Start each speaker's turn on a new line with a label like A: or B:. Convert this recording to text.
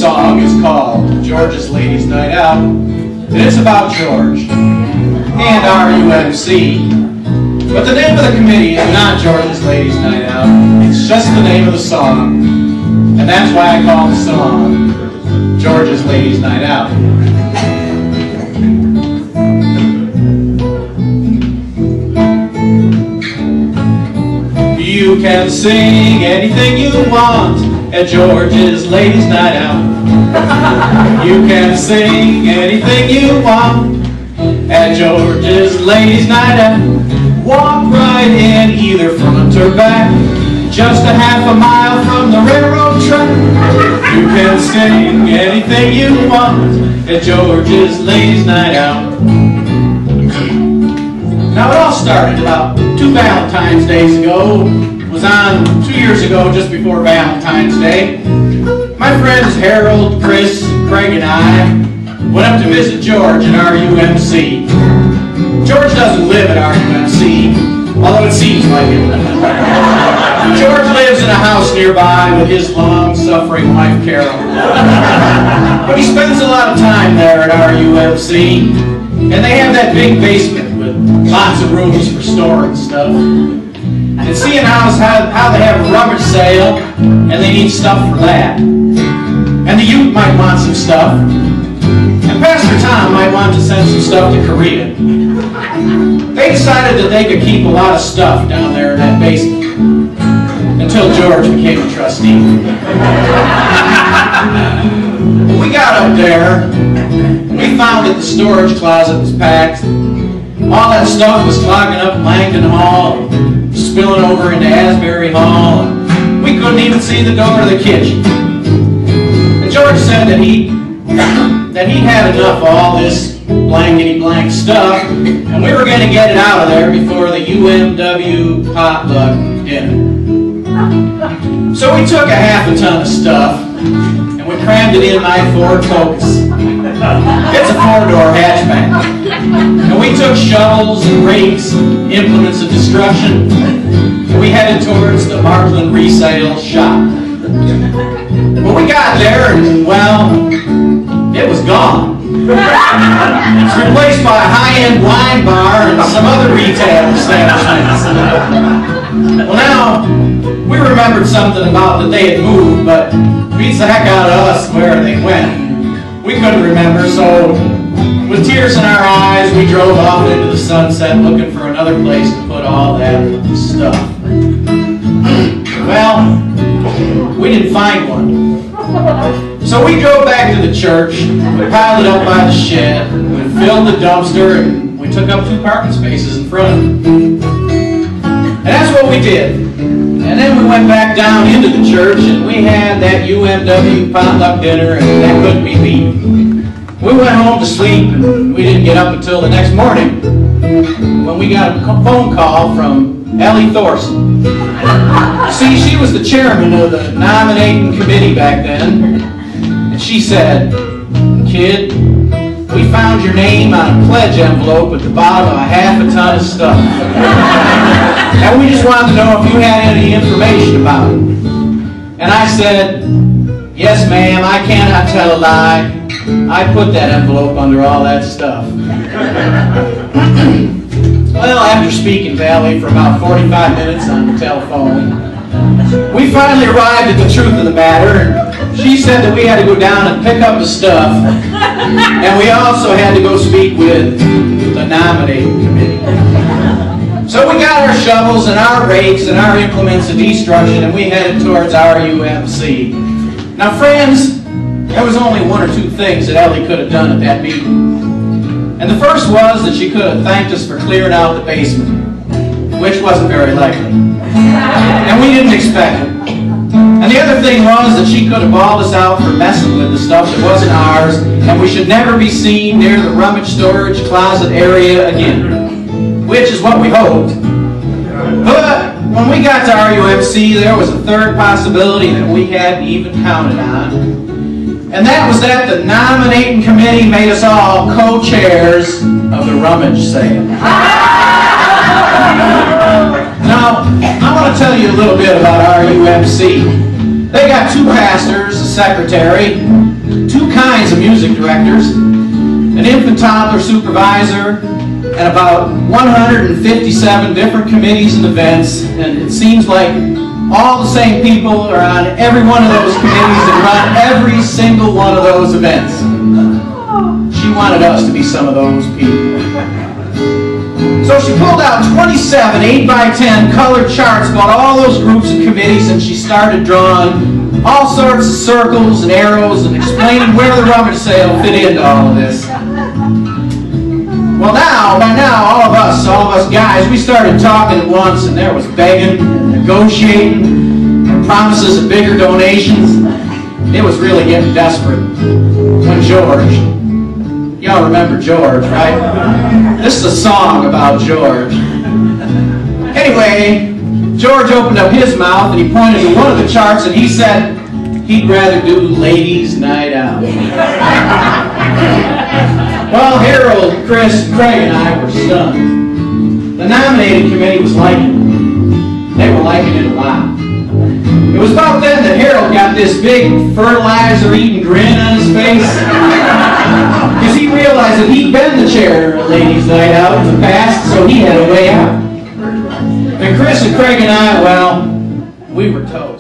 A: song is called George's Ladies Night Out, and it's about George and RUMC. But the name of the committee is not George's Ladies Night Out, it's just the name of the song, and that's why I call the song George's Ladies Night Out. You can sing anything you want at George's Ladies Night Out. You can sing anything you want at George's Ladies Night Out. Walk right in either front or back, just a half a mile from the railroad track. You can sing anything you want at George's Ladies Night Out. Now it all started about 2 Valentine's days ago. It was on 2 years ago, just before Valentine's Day. My friends Harold, Chris, Craig and I went up to visit George at RUMC. George doesn't live at RUMC, although it seems like it. George lives in a house nearby with his long-suffering wife Carol. But he spends a lot of time there at RUMC, and they have that big basement with lots of rooms for storing stuff. And seeing how they have a rummage sale, and they need stuff for that. And the youth might want some stuff. And Pastor Tom might want to send some stuff to Korea. They decided that they could keep a lot of stuff down there in that basement. Until George became a trustee. We got up there, and we found that the storage closet was packed. All that stuff was clogging up Langdon Hall, spilling over into Asbury Hall, and we couldn't even see the door of the kitchen. And George said that he'd had enough of all this blankety blank stuff, and we were going to get it out of there before the UMW potluck dinner. So we took a half a ton of stuff, and we crammed it in my Ford Focus. It's a 4-door hatchback. And we took shovels and rakes and implements of destruction, and we headed towards the Markland resale shop. When we got there, well, it was gone. It's replaced by a high-end wine bar and some other retail establishments. Well, now, we remembered something about that they had moved, but it beats the heck out of us where they went. We couldn't remember, so with tears in our eyes, we drove off into the sunset looking for another place to put all that stuff. Well, we didn't find one. So we drove back to the church, we piled it up by the shed, we filled the dumpster, and we took up 2 parking spaces in front of it. And that's what we did. And then we went back down into the church, and we had that UMW potluck dinner, and that couldn't be beat. We went home to sleep, and we didn't get up until the next morning when we got a phone call from Ellie Thorson. See, she was the chairman of the nominating committee back then, and she said, "Kid, we found your name on a pledge envelope at the bottom of a half a ton of stuff. And we just wanted to know if you had any information about it." And I said, "Yes, ma'am, I cannot tell a lie. I put that envelope under all that stuff." Well, after speaking to Ellie for about 45 minutes on the telephone, we finally arrived at the truth of the matter. She said that we had to go down and pick up the stuff, and we also had to go speak with the nominating committee. So we got our shovels and our rakes and our implements of destruction, and we headed towards RUMC. Now, friends, there was only 1 or 2 things that Ellie could have done at that meeting. And the first was that she could have thanked us for clearing out the basement, which wasn't very likely. And we didn't expect it. And the other thing was that she could have bawled us out for messing with the stuff that wasn't ours, and we should never be seen near the rummage storage closet area again, which is what we hoped. But when we got to RUMC, there was a third possibility that we hadn't even counted on. And that was that the nominating committee made us all co-chairs of the rummage sale. Now, I want to tell you a little bit about RUMC. They got 2 pastors, a secretary, 2 kinds of music directors, an infant toddler supervisor, and about 157 different committees and events, and it seems like all the same people are on every one of those committees and run every single one of those events. She wanted us to be some of those people. So she pulled out 27 8x10 colored charts about all those groups and committees, and she started drawing all sorts of circles and arrows and explaining where the rummage sale fit into all of this. Well, by now, all of us guys, we started talking at once, and there was begging and negotiating and promises of bigger donations. It was really getting desperate when George, y'all remember George, right? This is a song about George. Anyway, George opened up his mouth and he pointed to one of the charts and he said he'd rather do Ladies' Night Out. Well, Harold, Chris, Craig, and I were stunned. The nominating committee was liking it. They were liking it a lot. It was about then that Harold got this big fertilizer-eating grin on his face because he realized that he'd been the chair at Ladies' Night Out in the past, so he had a way out. And Chris and Craig and I, well, we were toast.